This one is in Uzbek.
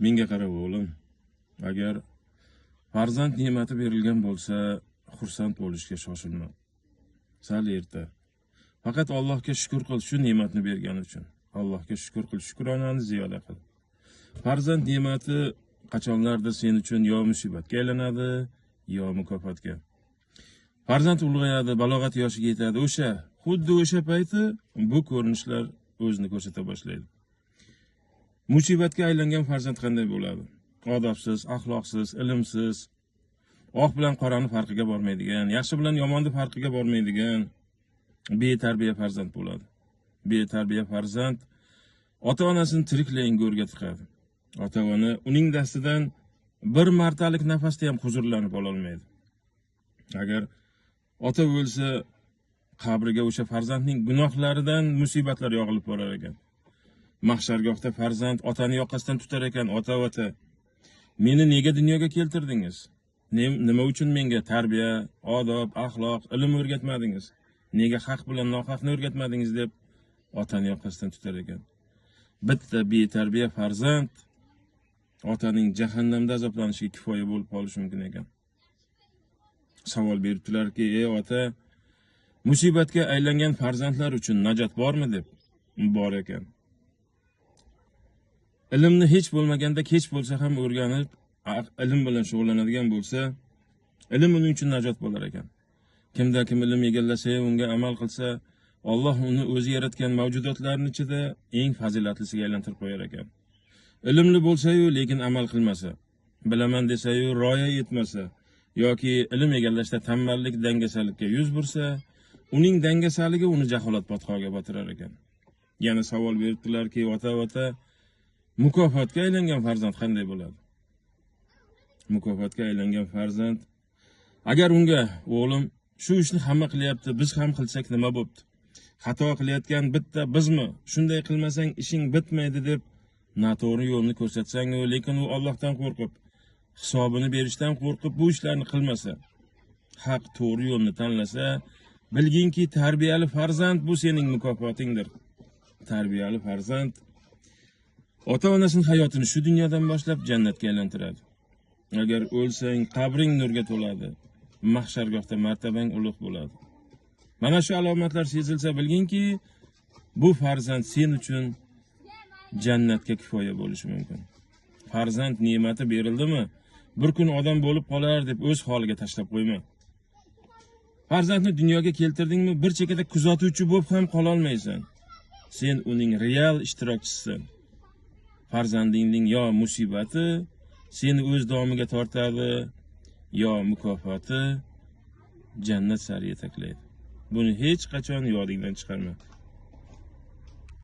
Menga qara o'g'lim, agar farzand ne'mati berilgan bo'lsa, xursand bo'lishga shoshilma. Sal erta. Faqat Allohga shukr qil shu ne'matni bergani uchun. Allohga shukr qil, shukronani ziyoda qil. Farzand ne'mati qachonlarda sen uchun yo musibatga aylanadi, yo mukofotga. Farzand ulg'ayadi, balog'at yoshiga yetadi. Xuddi o'sha payti bu ko'rinishlar o'zini ko'rsata boshlaydi. Musibatga aylangan farzand qanday bo'ladi? Odobsiz, axloqsiz, ilmsiz, oq bilan qorani farqiga bormaydigan, yaxshi bilan yomonni farqiga bormaydigan betarbiya farzand bo'ladi. Betarbiya farzand ota-onasini tiriklayin go'rga tiqadi. Ota-ona uning dastidan bir martalik nafasda ham huzurlanib ola olmaydi. Agar ota o'lsa, qabriga o'sha farzandning gunohlaridan musibatlar yog'ilib borar ekan. Mahshargohda farzand otani yoqasidan tutar ekan, ota, meni nega dunyoga keltirdingiz? Nima uchun menga tarbiya, odob, axloq, ilm o'rgatmadingiz? Nega haq bilan nohaqni o'rgatmadingiz deb otani yoqasidan tutar ekan. Bitta betarbiya farzand otaning jahannamda azoblanishiga kifoya bo'lib qolishi mumkin ekan. Savol beribdilarki, ey ota, musibatga aylangan farzandlar uchun najot bormi deb? Bor ekan. Ilmni hech bo'lmaganda kech bo'lsa ham o'rganib, ilm bilan shug'ullanadigan bo'lsa, ilm uning uchun najot bo'lar ekan. Kimda kim ilm egallasa, unga amal qilsa, Alloh uni o'zi yaratgan mavjudotlarning ichida eng fazilatlisiga aylantirib qo'yar ekan. Ilmli bo'lsa-yu, lekin amal qilmasa, bilaman desa-yu, rioya etmasa, yoki ilm egallashda tanballik, dangasalikka yuz bursa, uning dangasaligi uni jaholat botqog'iga botirar ekan. Yana savol beribdilarki, ota, mukofotga aylangan farzand qanday bo'ladi? Mukofotga aylangan farzand, agar unga o'g'lim shu ishni hamma qilyapti, biz ham qilsak nima bo'pti? Xato qilayotgan bitta bizmi? Shunday qilmasang ishing bitmaydi deb noto'g'ri yo'lni ko'rsatsang, lekin u Allohdan qo'rqib, hisobini berishdan qo'rqib bu ishlarni qilmasa, haq to'g'ri yo'lni tanlasa, bilginki tarbiyali farzand bu sening mukofotingdir. Tarbiyali farzand ota-onasining hayotini shu dunyodan boshlab jannatga aylantiradi. Agar o'lsang, qabring nurga to'ladi. Mahshargohda martabang ulug' bo'ladi. Mana shu alomatlar sezilsa, bilginki bu farzand sen uchun jannatga kifoya bo'lishi mumkin. Farzand ne'mati berildimi, bir kun odam bo'lib qolar deb o'z holiga tashlab qo'yma. Farzandni dunyoga keltirdingmi, bir chekada kuzatuvchi bo'lib ham qola olmaysan. Sen uning real ishtirokchisisan. Farzandingning yo musibati seni o'z domiga tortadi, yo mukofoti jannat sari yetaklaydi. Buni hech qachon yodingdan chiqarma.